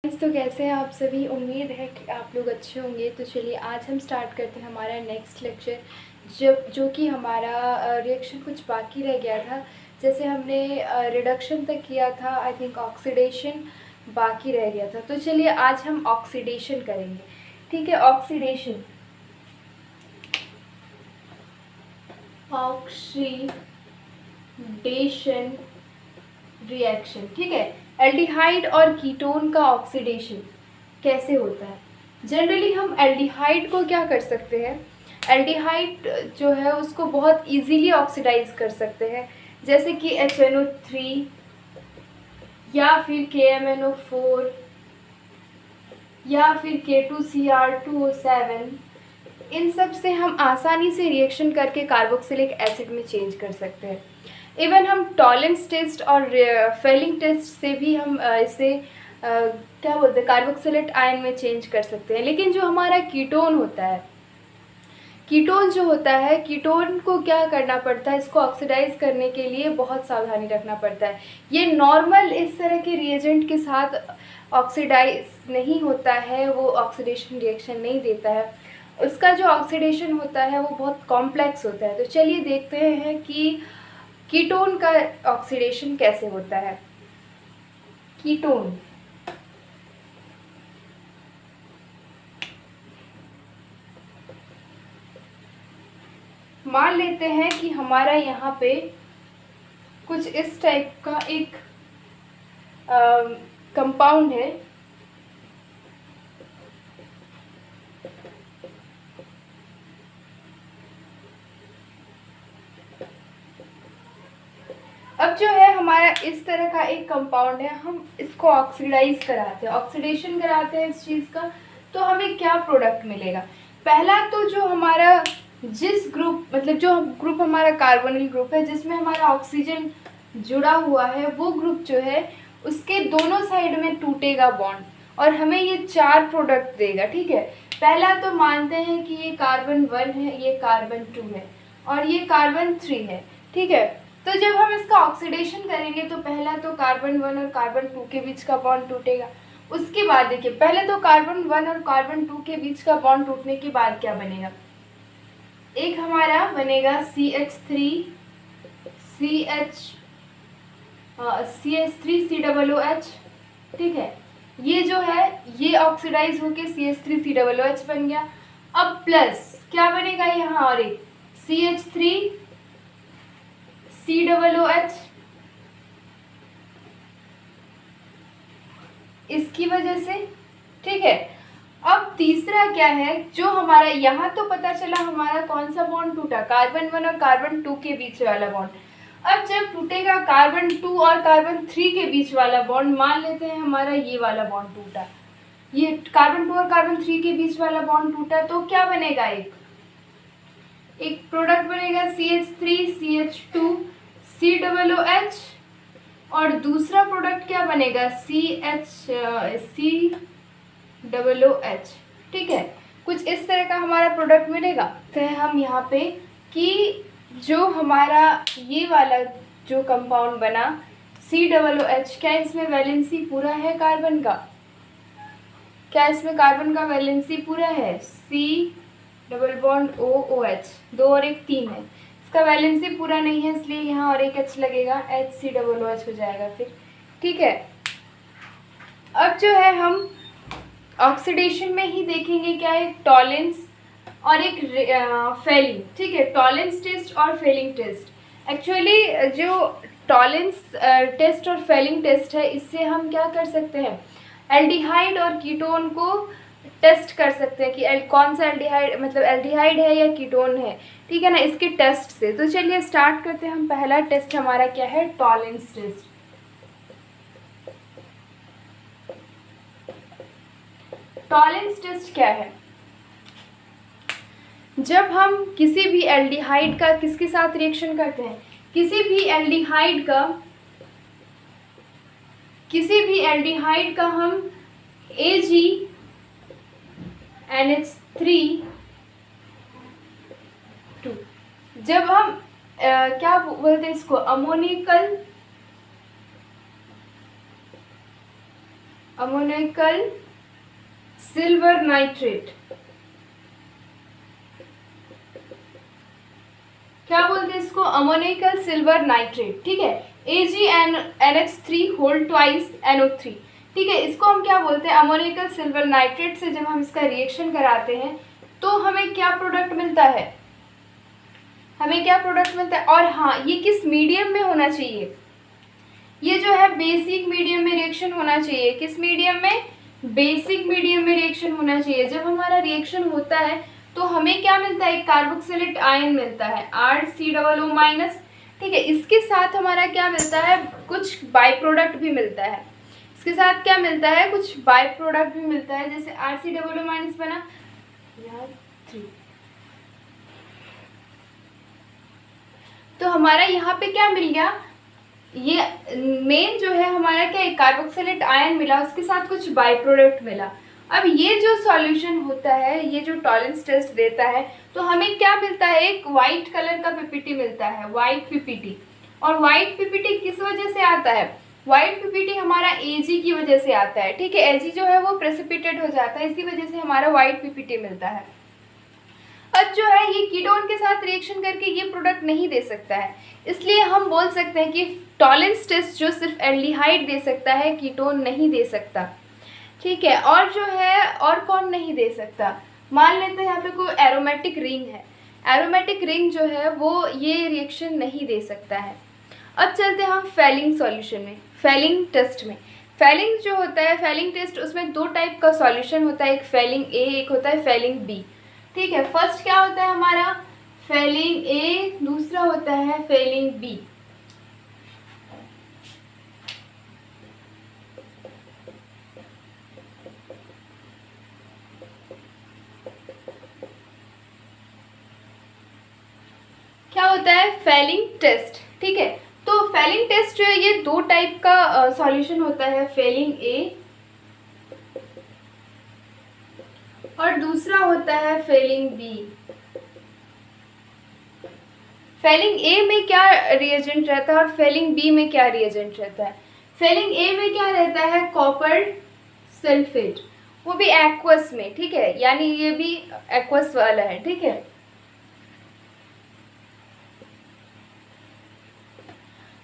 तो कैसे हैं आप सभी। उम्मीद है कि आप लोग अच्छे होंगे। तो चलिए आज हम स्टार्ट करते हैं हमारा नेक्स्ट लेक्चर, जो कि हमारा रिएक्शन कुछ बाकी रह गया था। जैसे हमने रिडक्शन तक किया था, आई थिंक ऑक्सीडेशन बाकी रह गया था। तो चलिए आज हम ऑक्सीडेशन करेंगे। ठीक है, ऑक्सीडेशन रिएक्शन। ठीक है, एल्डिहाइड और कीटोन का ऑक्सीडेशन कैसे होता है। जनरली हम एल्डिहाइड को क्या कर सकते हैं, एल्डिहाइड जो है उसको बहुत इजीली ऑक्सीडाइज कर सकते हैं, जैसे कि HNO3 या फिर KMNO4 या फिर K2Cr2O7। इन सब से हम आसानी से रिएक्शन करके कार्बोक्सिलिक एसिड में चेंज कर सकते हैं। इवन हम टॉलेंस टेस्ट और फेलिंग टेस्ट से भी हम इसे क्या बोलते हैं, कार्बोक्सिलेट आयन में चेंज कर सकते हैं। लेकिन जो हमारा कीटोन होता है, कीटोन जो होता है, कीटोन को क्या करना पड़ता है, इसको ऑक्सीडाइज करने के लिए बहुत सावधानी रखना पड़ता है। ये नॉर्मल इस तरह के रिएजेंट के साथ ऑक्सीडाइज नहीं होता है, वो ऑक्सीडेशन रिएक्शन नहीं देता है। उसका जो ऑक्सीडेशन होता है वो बहुत कॉम्प्लेक्स होता है। तो चलिए देखते हैं कि कीटोन का ऑक्सीडेशन कैसे होता है। कीटोन, मान लेते हैं कि हमारा यहाँ पे कुछ इस टाइप का एक कंपाउंड है। अब जो है हमारा इस तरह का एक कंपाउंड है, हम इसको ऑक्सीडाइज कराते हैं, ऑक्सीडेशन कराते हैं इस चीज़ का। तो हमें क्या प्रोडक्ट मिलेगा। पहला तो जो हमारा जिस ग्रुप, मतलब जो ग्रुप हमारा कार्बोनिल ग्रुप है जिसमें हमारा ऑक्सीजन जुड़ा हुआ है, वो ग्रुप जो है उसके दोनों साइड में टूटेगा बॉन्ड और हमें ये 4 प्रोडक्ट देगा। ठीक है, पहला तो मानते हैं कि ये कार्बन 1 है, ये कार्बन 2 है और ये कार्बन 3 है। ठीक है, तो जब हम इसका ऑक्सीडेशन करेंगे तो पहला तो कार्बन 1 और कार्बन 2 के बीच का बॉन्ड टूटेगा। उसके बाद देखिए, पहले तो कार्बन 1 और कार्बन 2 के बीच का बॉन्ड टूटने के बाद क्या बनेगा, एक हमारा बनेगा CH3COOH। ठीक है, ये जो है ये ऑक्सीडाइज होके CH3COOH बन गया। अब प्लस क्या बनेगा यहाँ, और एक CH3COOH। इसकी वजह से, ठीक है। अब तीसरा क्या है, जो हमारा यहाँ तो पता चला हमारा कौन सा बॉन्ड टूटा, कार्बन 1 और कार्बन 2 के बीच वाला बॉन्ड। अब जब टूटेगा कार्बन 2 और कार्बन 3 के बीच वाला बॉन्ड, मान लेते हैं हमारा ये वाला बॉन्ड टूटा, ये कार्बन 2 और कार्बन 3 के बीच वाला बॉन्ड टूटा, तो क्या बनेगा, एक प्रोडक्ट बनेगा CH3CH2COOH और दूसरा प्रोडक्ट क्या बनेगा COOH। ठीक है, कुछ इस तरह का हमारा प्रोडक्ट मिलेगा। तो हम यहाँ पे कि जो हमारा ये वाला जो कंपाउंड बना COOH, क्या इसमें वैलेंसी पूरा है कार्बन का, क्या इसमें कार्बन का वैलेंसी पूरा है, C≡OOH, 2 और 1 3 है, इसका वैलेंसी पूरा नहीं है, इसलिए यहाँ और एक H लगेगा, HCOOH हो जाएगा फिर। ठीक है, अब जो है हम ऑक्सीडेशन में ही देखेंगे क्या, एक टॉलेंस और एक फेलिंग। ठीक है, टॉलेंस टेस्ट और फेलिंग टेस्ट। एक्चुअली जो टॉलेंस टेस्ट और फेलिंग टेस्ट है, इससे हम क्या कर सकते हैं, एल्डिहाइड और कीटोन को टेस्ट कर सकते हैं कि कौन सा एल्डिहाइड, मतलब एल्डिहाइड है या कीटोन है। ठीक है ना, इसके टेस्ट से। तो चलिए स्टार्ट करते हैं। हम पहला टेस्ट हमारा क्या है, टॉलेंस टेस्ट। टॉलेंस टेस्ट क्या है, जब हम किसी भी एल्डिहाइड का किसके साथ रिएक्शन करते हैं, किसी भी एल्डिहाइड का हम AgNH3 जब हम क्या बोलते हैं इसको, अमोनिकल अमोनिकल सिल्वर नाइट्रेट, क्या बोलते हैं इसको, अमोनिकल सिल्वर नाइट्रेट, ठीक है, AgNH3 होल ट्वाइस NO3, ठीक है। इसको हम क्या बोलते हैं, अमोनिकल सिल्वर नाइट्रेट से जब हम इसका रिएक्शन कराते हैं तो हमें क्या प्रोडक्ट मिलता है, हमें क्या प्रोडक्ट मिलता है। और हाँ, ये किस मीडियम में होना चाहिए, ये जो है बेसिक मीडियम में रिएक्शन होना चाहिए। किस मीडियम में, बेसिक मीडियम में रिएक्शन होना चाहिए। जब हमारा रिएक्शन होता है तो हमें क्या मिलता है, कार्बोक्सिलेट आयन मिलता है RCOO-, ठीक है। इसके साथ हमारा क्या मिलता है, कुछ बाई प्रोडक्ट भी मिलता है। इसके साथ क्या मिलता है, कुछ बाई प्रोडक्ट भी मिलता है, जैसे RCOO- बना यार 3, तो हमारा यहाँ पे क्या मिल गया, ये मेन जो है हमारा क्या, एक कार्बोक्सिलेट आयन मिला, उसके साथ कुछ बाई प्रोडक्ट मिला। अब ये जो सॉल्यूशन होता है, ये जो टॉलरेंस टेस्ट देता है, तो हमें क्या मिलता है, एक वाइट कलर का पीपीटी मिलता है, वाइट पीपीटी। और वाइट पीपीटी किस वजह से आता है, वाइट पीपीटी हमारा Ag की वजह से आता है, ठीक है। Ag जो है वो प्रेसिपिटेट हो जाता है, इसी वजह से हमारा वाइट पीपीटी मिलता है। अब जो है ये कीटोन के साथ रिएक्शन करके ये प्रोडक्ट नहीं दे सकता है, इसलिए हम बोल सकते हैं कि टॉलरेंस टेस्ट जो सिर्फ एल्डिहाइड दे सकता है, कीटोन नहीं दे सकता, ठीक है। और जो है, और कौन नहीं दे सकता, मान लेते हैं यहाँ पे कोई एरोमेटिक रिंग है, एरोमेटिक रिंग जो है वो ये रिएक्शन नहीं दे सकता है। अब चलते हैं हम फेलिंग सॉल्यूशन में, फेलिंग टेस्ट में। फेलिंग जो होता है, फेलिंग टेस्ट, उसमें दो टाइप का सॉल्यूशन होता है, एक फेलिंग ए, एक होता है फेलिंग बी, ठीक है। फर्स्ट क्या होता है हमारा, फेलिंग ए, दूसरा होता है फेलिंग बी। क्या होता है, फेलिंग टेस्ट, ठीक है। तो फेलिंग टेस्ट जो है ये दो टाइप का सॉल्यूशन होता है, फेलिंग ए और दूसरा होता है फेलिंग बी। फेलिंग ए में क्या रिएजेंट रहता है और फेलिंग बी में क्या रिएजेंट रहता है। फेलिंग ए में क्या रहता है, कॉपर सल्फेट, वो भी एक्वस में, ठीक है, यानी ये भी एक्वस वाला है, ठीक है।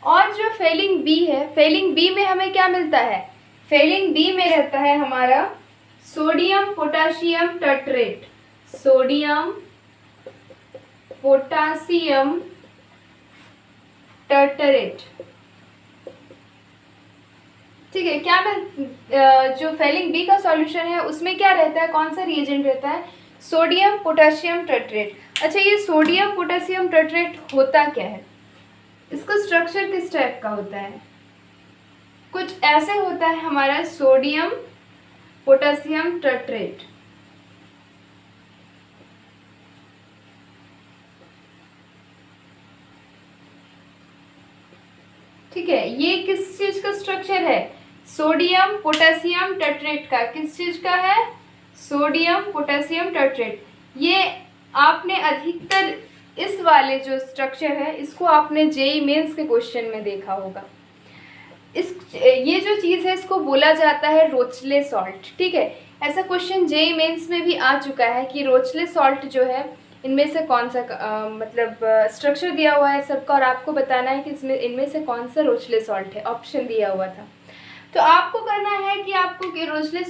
और जो फेलिंग बी है, फेलिंग बी में हमें क्या मिलता है, फेलिंग बी में रहता है हमारा सोडियम पोटासियम टर्ट्रेट, सोडियम पोटासियम टर्टरेट, ठीक है। क्या मैं जो फेलिंग बी का सॉल्यूशन है उसमें क्या रहता है, कौन सा रिएजेंट रहता है, सोडियम पोटासियम टर्ट्रेट। अच्छा, ये सोडियम पोटासियम टर्ट्रेट होता क्या है, इसका स्ट्रक्चर किस टाइप का होता है, कुछ ऐसे होता है हमारा सोडियम पोटासियम टर्ट्रेट, ठीक है। ये किस चीज का स्ट्रक्चर है, सोडियम पोटेशियम टर्ट्रेट का, किस चीज का है, सोडियम पोटेशियम टर्ट्रेट। ये आपने अधिकतर इस वाले जो स्ट्रक्चर है इसको आपने जेईई मेंस के क्वेश्चन में देखा होगा। ये जो चीज़ है इसको बोला जाता है रोचले सॉल्ट, ठीक है। ऐसा क्वेश्चन जेईई मेंस में भी आ चुका है कि रोचले सॉल्ट जो है इनमें से कौन सा मतलब स्ट्रक्चर दिया हुआ है सबका, और आपको बताना है कि इसमें इनमें से कौन सा रोचले सॉल्ट है, ऑप्शन दिया हुआ था। तो आपको करना है कि आपको कि रोचले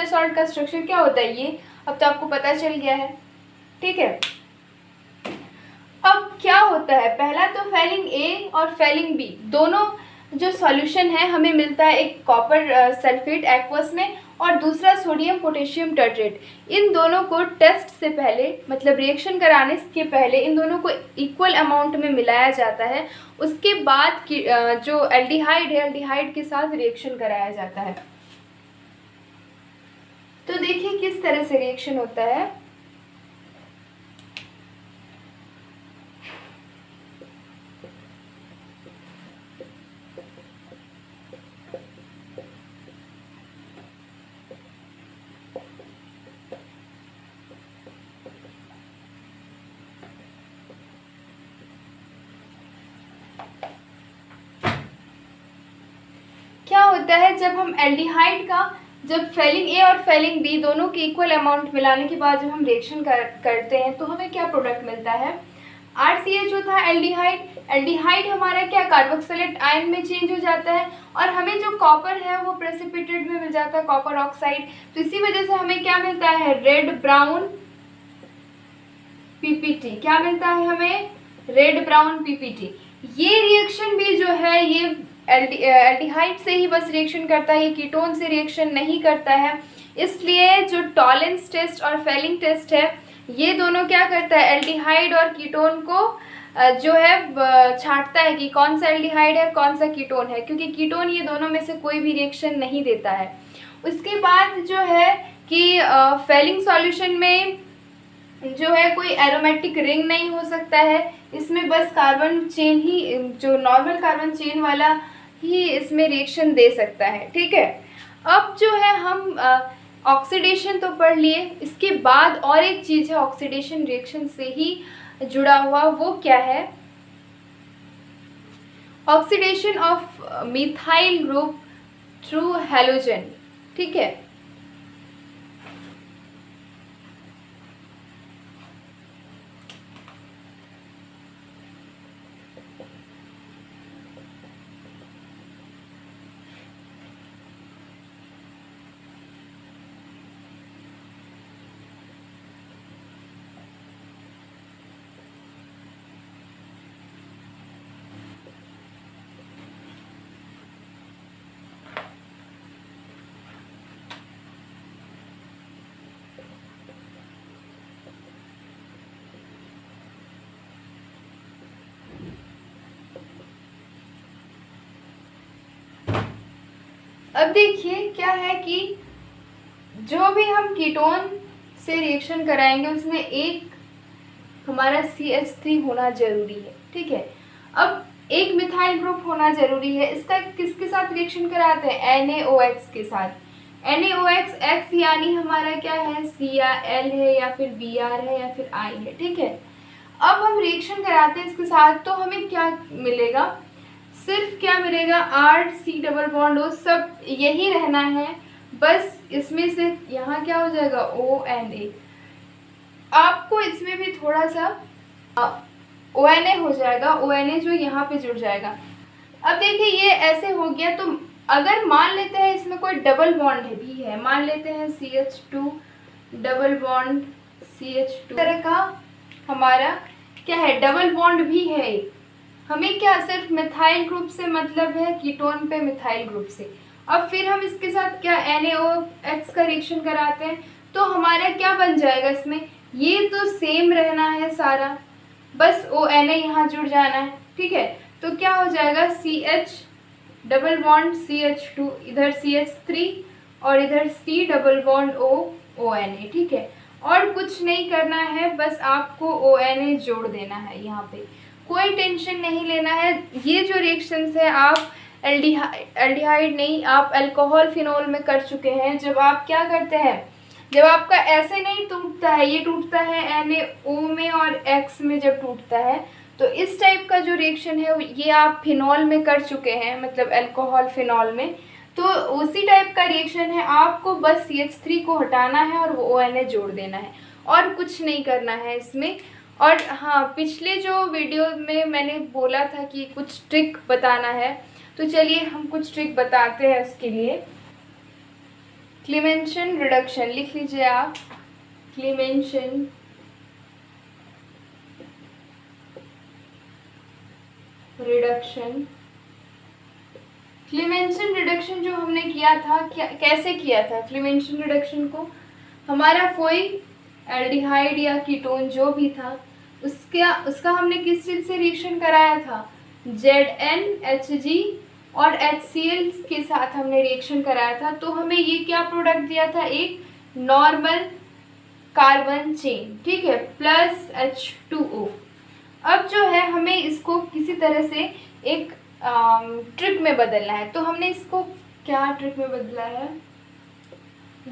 सॉल्ट का स्ट्रक्चर क्या होता है, ये अब तो आपको पता चल गया है, ठीक है। अब क्या होता है, पहला तो फेलिंग ए और फेलिंग बी दोनों जो सॉल्यूशन है हमें मिलता है, एक कॉपर सल्फेट एक्वस में और दूसरा सोडियम पोटेशियम टर्ट्रेट। इन दोनों को टेस्ट से पहले, मतलब रिएक्शन कराने के पहले इन दोनों को इक्वल अमाउंट में मिलाया जाता है, उसके बाद जो एल्डिहाइड है, एल्डिहाइड के साथ रिएक्शन कराया जाता है। तो देखिए किस तरह से रिएक्शन होता है। होता है जब हम एल्डिहाइड का, जब फेलिंग ए और फेलिंग बी दोनों के इक्वल अमाउंट मिलाने के बाद जब हम रिएक्शन करते हैं तो हमें क्या प्रोडक्ट मिलता है, RCH होता है एल्डिहाइड। एल्डिहाइड हमारा क्या कार्बोक्सिलेट आयन में चेंज हो जाता है और हमें जो कॉपर है वो प्रेसिपिटेट में मिल जाता है, कॉपर ऑक्साइड। तो इसी वजह से हमें क्या मिलता है, रेड ब्राउन PPT। क्या मिलता है हमें, रेड ब्राउन PPT। ये रिएक्शन भी जो है ये एल्डिहाइड से ही बस रिएक्शन करता है, ये कीटोन से रिएक्शन नहीं करता है। इसलिए जो टॉलेंस टेस्ट और फेलिंग टेस्ट है ये दोनों क्या करता है, एल्डिहाइड और कीटोन को जो है छांटता है कि कौन सा एल्डिहाइड है कौन सा कीटोन है, क्योंकि कीटोन ये दोनों में से कोई भी रिएक्शन नहीं देता है। उसके बाद जो है कि फेलिंग सॉल्यूशन में जो है कोई एरोमेटिक रिंग नहीं हो सकता है, इसमें बस कार्बन चेन ही, जो नॉर्मल कार्बन चेन वाला ही इसमें रिएक्शन दे सकता है। ठीक है, अब जो है हम ऑक्सीडेशन तो पढ़ लिए, इसके बाद और एक चीज़ है ऑक्सीडेशन रिएक्शन से ही जुड़ा हुआ, वो क्या है, oxidation of methyl group through halogen. ठीक है, अब देखिए क्या है कि जो भी हम कीटोन से रिएक्शन कराएंगे उसमें एक हमारा CH3 होना जरूरी है। ठीक है, अब एक मिथाइल ग्रुप होना जरूरी है। इसका किसके साथ रिएक्शन कराते हैं, NaOH के साथ। NaOH X यानी हमारा क्या है, C या L है या फिर Br है या फिर I है। ठीक है, अब हम रिएक्शन कराते हैं इसके साथ तो हमें क्या मिलेगा, सिर्फ क्या मिलेगा, RC डबल बॉन्ड O, सब यही रहना है, बस इसमें से यहाँ क्या हो जाएगा, ONA। आपको इसमें भी थोड़ा सा ONA हो जाएगा, ONA जो यहाँ पे जुड़ जाएगा। अब देखिए ये ऐसे हो गया, तो अगर मान लेते हैं इसमें कोई डबल बॉन्ड भी है, मान लेते हैं CH2 डबल बॉन्ड CH2 तरह का हमारा क्या है, डबल बॉन्ड भी है। हमें क्या सिर्फ मिथाइल ग्रुप से मतलब है, कीटोन पे मिथाइल ग्रुप से। अब फिर हम इसके साथ क्या NaOH का रिएक्शन कराते हैं तो हमारा क्या बन जाएगा, इसमें ये तो सेम रहना है सारा, बस ONA यहाँ जुड़ जाना है। ठीक है, तो क्या हो जाएगा, CH डबल बॉन्ड CH2, इधर CH3 और इधर C double bond O ONA। ठीक है, और कुछ नहीं करना है, बस आपको ONA जोड़ देना है यहाँ पे, कोई टेंशन नहीं लेना है। ये जो रिएक्शंस है आप एल्डिहाइड नहीं, आप अल्कोहल फिनोल में कर चुके हैं। जब आप क्या करते हैं, जब आपका ऐसे नहीं टूटता है, ये टूटता है NaO में और X में जब टूटता है, तो इस टाइप का जो रिएक्शन है ये आप फिनॉल में कर चुके हैं, मतलब अल्कोहल फिनॉल में, तो उसी टाइप का रिएक्शन है। आपको बस CH3 को हटाना है और वो ONA जोड़ देना है, और कुछ नहीं करना है इसमें। और हाँ, पिछले जो वीडियो में मैंने बोला था कि कुछ ट्रिक बताना है, तो चलिए हम कुछ ट्रिक बताते हैं उसके लिए। क्लीमेंशन रिडक्शन लिख लीजिए आप, क्लीमेंशन रिडक्शन। क्लीमेंशन रिडक्शन जो हमने किया था, कैसे किया था क्लीमेंशन रिडक्शन को, हमारा कोई एल्डिहाइड या कीटोन जो भी था उसका हमने किस चीज़ से रिएक्शन कराया था, ZnHg और HCl के साथ हमने रिएक्शन कराया था। तो हमें ये क्या प्रोडक्ट दिया था, एक नॉर्मल कार्बन चेन। ठीक है, प्लस H2O। अब जो है हमें इसको किसी तरह से एक ट्रिक में बदलना है, तो हमने इसको क्या ट्रिक में बदला है,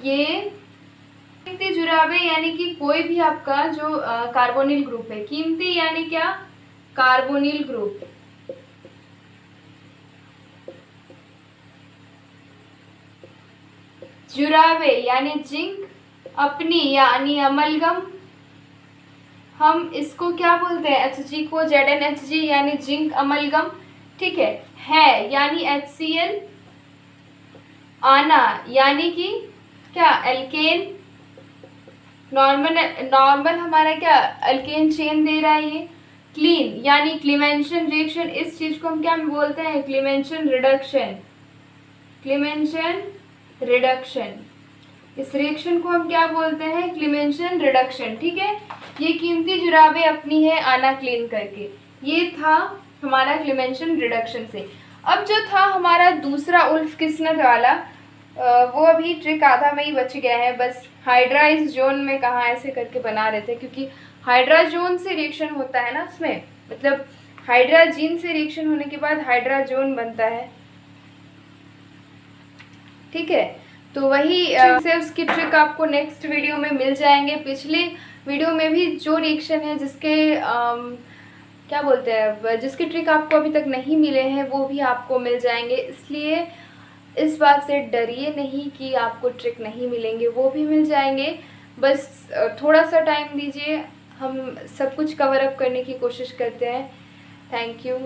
ये कीमती जुराबे यानी कि कोई भी आपका जो कार्बोनिल ग्रुप है, कीमती यानी क्या, कार्बोनिल ग्रुप, जुरावे यानी जिंक, अपनी यानी अमलगम, हम इसको क्या बोलते हैं, Hg को ZnHg यानी जिंक अमलगम, ठीक है यानी HCl, आना यानी कि क्या एल्केन, नॉर्मल हमारा क्या अल्केन चेन दे रहा है ये, क्लीन यानी क्लीमेंशन रिएक्शन, इस चीज को हम क्या बोलते हैं, क्लीमेंशन रिडक्शन, क्लीमेंशन रिडक्शन, इस रिएक्शन को हम क्या बोलते हैं, क्लीमेंशन रिडक्शन, ठीक है। ये कीमती जुराबें अपनी है आना क्लीन करके, ये था हमारा क्लीमेंशन रिडक्शन से। अब जो था हमारा दूसरा उल्फ किस्नत वाला, वो अभी ट्रिक आधा में ही बच गया है, बस हाइड्राइज जोन में कहाँ ऐसे करके बना रहे थे, क्योंकि हाइड्राजोन से रिएक्शन होता है ना उसमें, मतलब हाइड्राजीन से रिएक्शन होने के बाद हाइड्राजोन बनता है, ठीक है। तो वही से उसकी ट्रिक आपको नेक्स्ट वीडियो में मिल जाएंगे। पिछले वीडियो में भी जो रिएक्शन है जिसके क्या बोलते हैं, जिसके ट्रिक आपको अभी तक नहीं मिले हैं वो भी आपको मिल जाएंगे, इसलिए इस बात से डरिए नहीं कि आपको ट्रिक नहीं मिलेंगे, वो भी मिल जाएंगे। बस थोड़ा सा टाइम दीजिए, हम सब कुछ कवर अप करने की कोशिश करते हैं। Thank you.